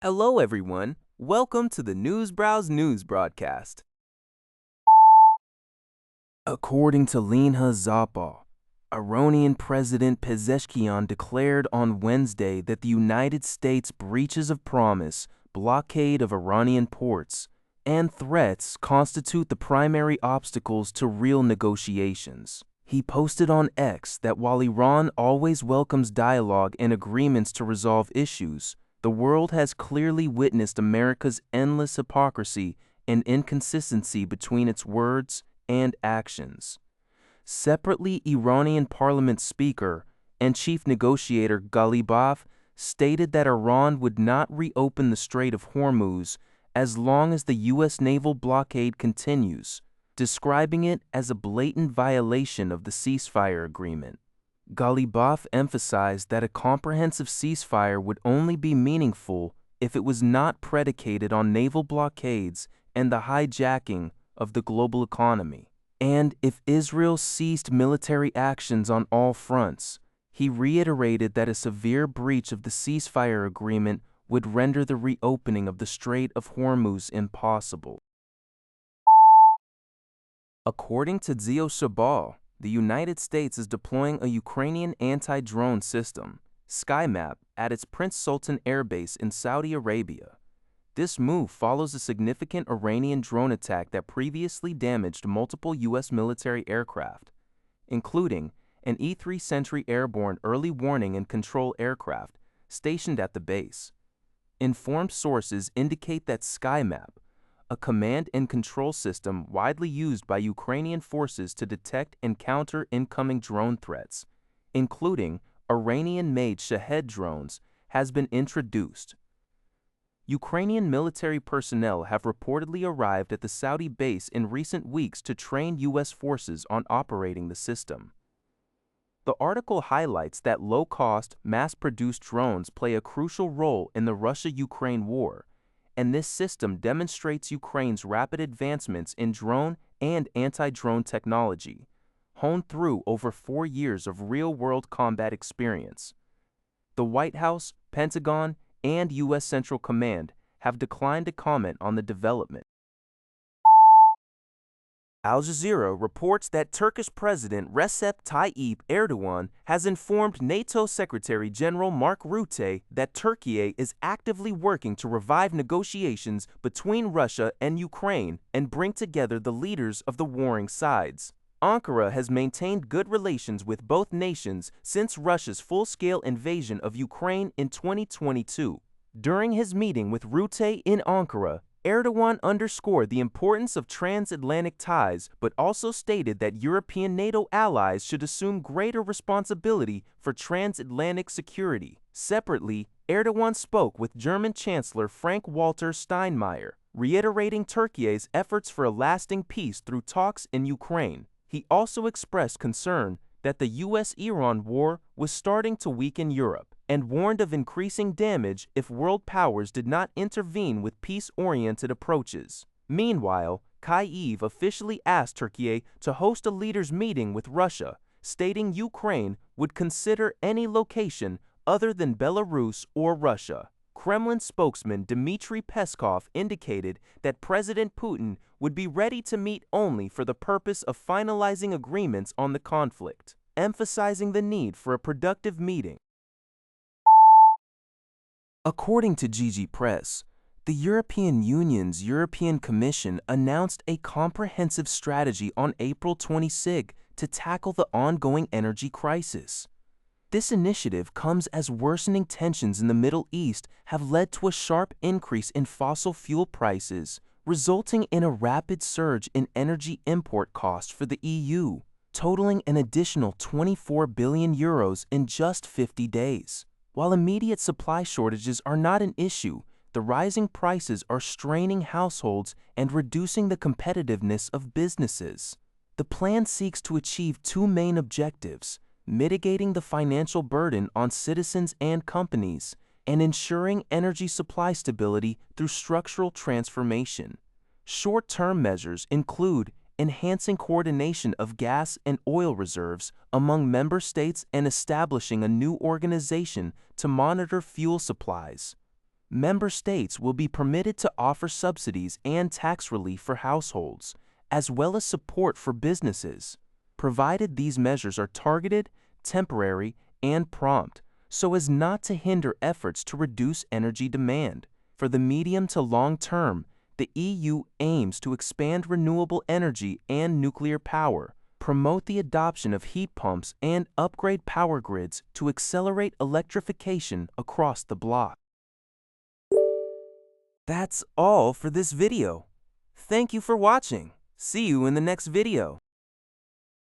Hello, everyone. Welcome to the Newsbrowse News broadcast. According to Linha Zappa, Iranian President Pezeshkian declared on Wednesday that the United States' breaches of promise, blockade of Iranian ports, and threats constitute the primary obstacles to real negotiations. He posted on X that while Iran always welcomes dialogue and agreements to resolve issues, the world has clearly witnessed America's endless hypocrisy and inconsistency between its words and actions. Separately, Iranian parliament speaker and chief negotiator Ghalibaf stated that Iran would not reopen the Strait of Hormuz as long as the U.S. naval blockade continues, describing it as a blatant violation of the ceasefire agreement. Ghalibaf emphasized that a comprehensive ceasefire would only be meaningful if it was not predicated on naval blockades and the hijacking of the global economy, and if Israel ceased military actions on all fronts. He reiterated that a severe breach of the ceasefire agreement would render the reopening of the Strait of Hormuz impossible. According to Zio Shabal, the United States is deploying a Ukrainian anti-drone system, SkyMap, at its Prince Sultan Air Base in Saudi Arabia. This move follows a significant Iranian drone attack that previously damaged multiple U.S. military aircraft, including an E-3 Sentry airborne early warning and control aircraft stationed at the base. Informed sources indicate that SkyMap, a command and control system widely used by Ukrainian forces to detect and counter incoming drone threats, including Iranian-made Shahed drones, has been introduced. Ukrainian military personnel have reportedly arrived at the Saudi base in recent weeks to train U.S. forces on operating the system. The article highlights that low-cost, mass-produced drones play a crucial role in the Russia-Ukraine war, and this system demonstrates Ukraine's rapid advancements in drone and anti-drone technology, honed through over 4 years of real-world combat experience. The White House, Pentagon, and U.S. Central Command have declined to comment on the development. Al Jazeera reports that Turkish President Recep Tayyip Erdogan has informed NATO Secretary General Mark Rutte that Turkiye is actively working to revive negotiations between Russia and Ukraine and bring together the leaders of the warring sides. Ankara has maintained good relations with both nations since Russia's full-scale invasion of Ukraine in 2022. During his meeting with Rutte in Ankara, Erdogan underscored the importance of transatlantic ties but also stated that European NATO allies should assume greater responsibility for transatlantic security. Separately, Erdogan spoke with German Chancellor Frank-Walter Steinmeier, reiterating Turkey's efforts for a lasting peace through talks in Ukraine. He also expressed concern that the U.S.-Iran war was starting to weaken Europe, and warned of increasing damage if world powers did not intervene with peace-oriented approaches. Meanwhile, Kyiv officially asked Turkey to host a leaders' meeting with Russia, stating Ukraine would consider any location other than Belarus or Russia. Kremlin spokesman Dmitry Peskov indicated that President Putin would be ready to meet only for the purpose of finalizing agreements on the conflict, emphasizing the need for a productive meeting. According to GG Press, the European Union's European Commission announced a comprehensive strategy on April 26 to tackle the ongoing energy crisis. This initiative comes as worsening tensions in the Middle East have led to a sharp increase in fossil fuel prices, resulting in a rapid surge in energy import costs for the EU, totaling an additional 24 billion euros in just 50 days. While immediate supply shortages are not an issue, the rising prices are straining households and reducing the competitiveness of businesses. The plan seeks to achieve two main objectives: mitigating the financial burden on citizens and companies, and ensuring energy supply stability through structural transformation. Short-term measures include enhancing coordination of gas and oil reserves among member states and establishing a new organization to monitor fuel supplies. member states will be permitted to offer subsidies and tax relief for households, as well as support for businesses, provided these measures are targeted, temporary, and prompt, so as not to hinder efforts to reduce energy demand. For the medium to long term, the EU aims to expand renewable energy and nuclear power, promote the adoption of heat pumps, and upgrade power grids to accelerate electrification across the bloc. That's all for this video. Thank you for watching. See you in the next video.